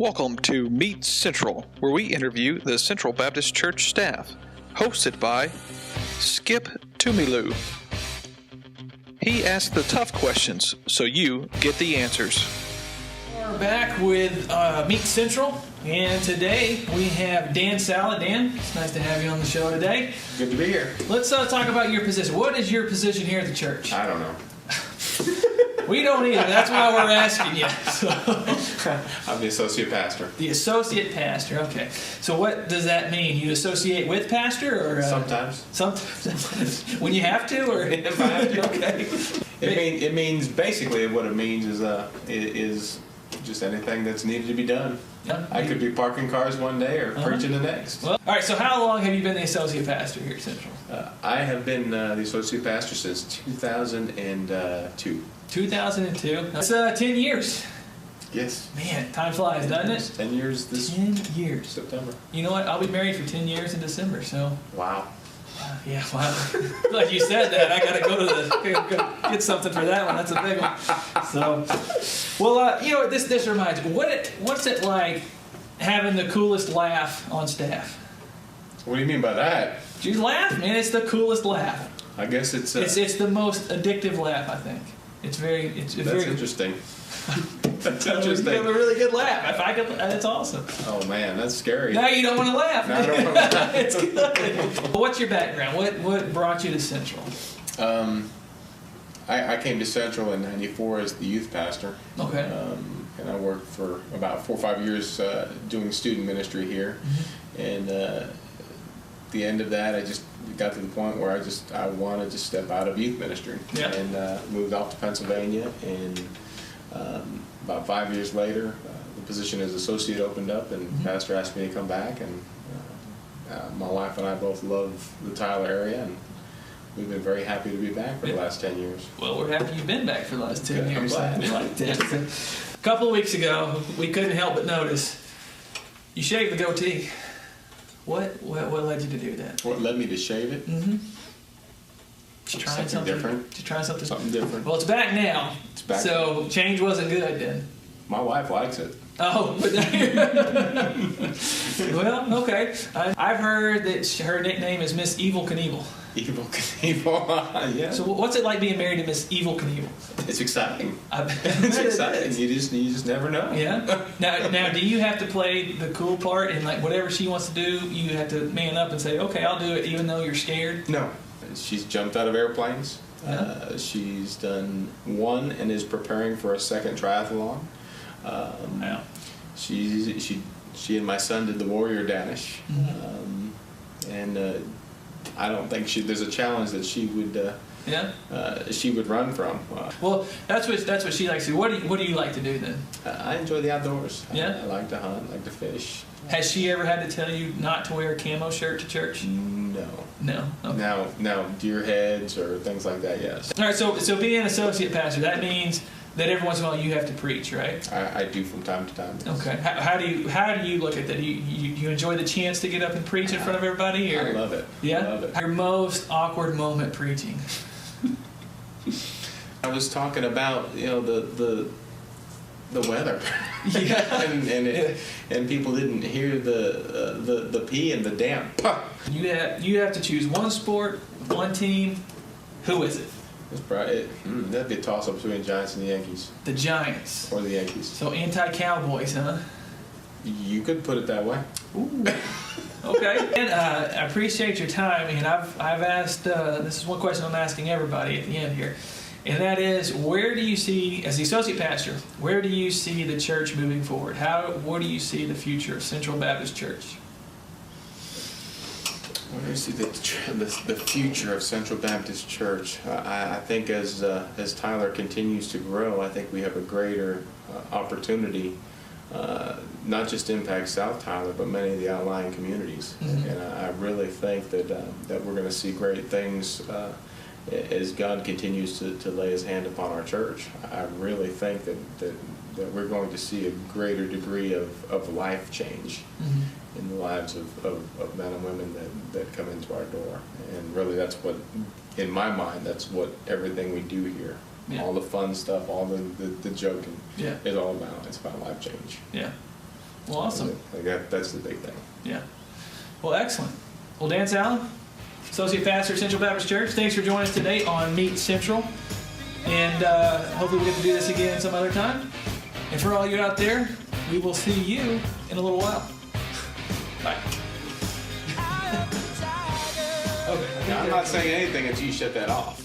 Welcome to Meet Central, where we interview the Central Baptist Church staff, hosted by Skip Tumilu. He asks the tough questions, so you get the answers. We're back with Meet Central, and today we have Dan Sala. Dan, it's nice to have you on the show today. Good to be here. Let's talk about your position. What is your position here at the church? I don't know. We don't either. That's why we're asking you. So. I'm the associate pastor. The associate pastor. Okay. So what does that mean? You associate with pastor, or Sometimes. Sometimes when you have to, or If I have to. Okay. It means basically what it means is just anything that's needed to be done. Yeah. I could be parking cars one day or preaching the next. Well, all right. So how long have you been the associate pastor here at Central? I have been the associate pastor since 2002. 2002. That's 10 years. Yes. Man, time flies, doesn't it? 10 years this 10 years. September. You know what? I'll be married for 10 years in December, so... Wow. Yeah, wow. Like you said that, I got to go get something for that one. That's a big one. So, well, you know, this reminds me. What's it like having the coolest laugh on staff? What do you mean by that? You laugh, man. It's the coolest laugh. I guess it's the most addictive laugh, I think. It's very... That's interesting. That's interesting. You have a really good laugh. If I could, that's awesome. Oh man, that's scary. Now you don't want to laugh. No, I don't want to laugh. It's good. What's your background? What brought you to Central? I came to Central in '94 as the youth pastor. Okay. And I worked for about 4 or 5 years doing student ministry here. Mm-hmm. And the end of that, I just got to the point where I wanted to step out of youth ministry. Yeah. And moved off to Pennsylvania. And about 5 years later, the position as associate opened up, and mm-hmm. pastor asked me to come back. And my wife and I both love the Tyler area, and we've been very happy to be back for the last 10 years. Well, we're happy you've been back for the last 10 years. I'm glad. We like that. A couple of weeks ago, we couldn't help but notice you shaved the goatee. What led you to do that? What led me to shave it? Mm-hmm. Just trying something different. Just trying something. Something different. Well, it's back now. It's back. So change wasn't good then. My wife likes it. Oh, but well, okay. I've heard that her nickname is Miss Evil Knievel. Evil Knievel, yeah. So what's it like being married to Miss Evil Knievel? It's exciting. It's exciting. You just never know. Yeah. Now, do you have to play the cool part, and like whatever she wants to do, you have to man up and say, okay, I'll do it, even though you're scared? No. She's jumped out of airplanes. Yeah. She's done one and is preparing for a second triathlon. Wow. She and my son did the Warrior Danish. Mm-hmm. And I don't think there's a challenge that she would run from. Well, that's what she likes to do. What do you like to do then? I enjoy the outdoors. Yeah. I like to hunt, like to fish. Has she ever had to tell you not to wear a camo shirt to church? No. No. Okay. Now deer heads or things like that, yes. All right. So being an associate pastor, that means that every once in a while you have to preach, right? I do from time to time. Yes. Okay. How do you look at that? Do you enjoy the chance to get up and preach in front of everybody? Or? I love it. Yeah. I love it. Your most awkward moment preaching? I was talking about the weather. Yeah. and people didn't hear the P and the damn puh. You have to choose one sport, one team. Who is it? It's probably that'd be a toss up between the Giants and the Yankees. The Giants. Or the Yankees. So anti-Cowboys, huh? You could put it that way. Ooh. Okay. And I appreciate your time. And I've asked. This is one question I'm asking everybody at the end here. And that is, where do you see, as the associate pastor, where do you see the church moving forward? What do you see the future of Central Baptist Church? Where do you see the future of Central Baptist Church? I think as Tyler continues to grow, I think we have a greater opportunity, not just to impact South Tyler, but many of the outlying communities. Mm-hmm. And I really think that we're going to see great things as God continues to lay His hand upon our church. I really think that we're going to see a greater degree of life change mm-hmm. in the lives of men and women that come into our door. And really that's what, in my mind, that's what everything we do here, all the fun stuff, all the joking is all about. It's about life change. Yeah. Well, awesome. That's the big thing. Yeah. Well, excellent. Well, Dan Sala, Associate Pastor, Central Baptist Church, thanks for joining us today on Meet Central. And hopefully we get to do this again some other time. And for all you out there, we will see you in a little while. Bye. Okay. Now, I'm not saying anything until you shut that off.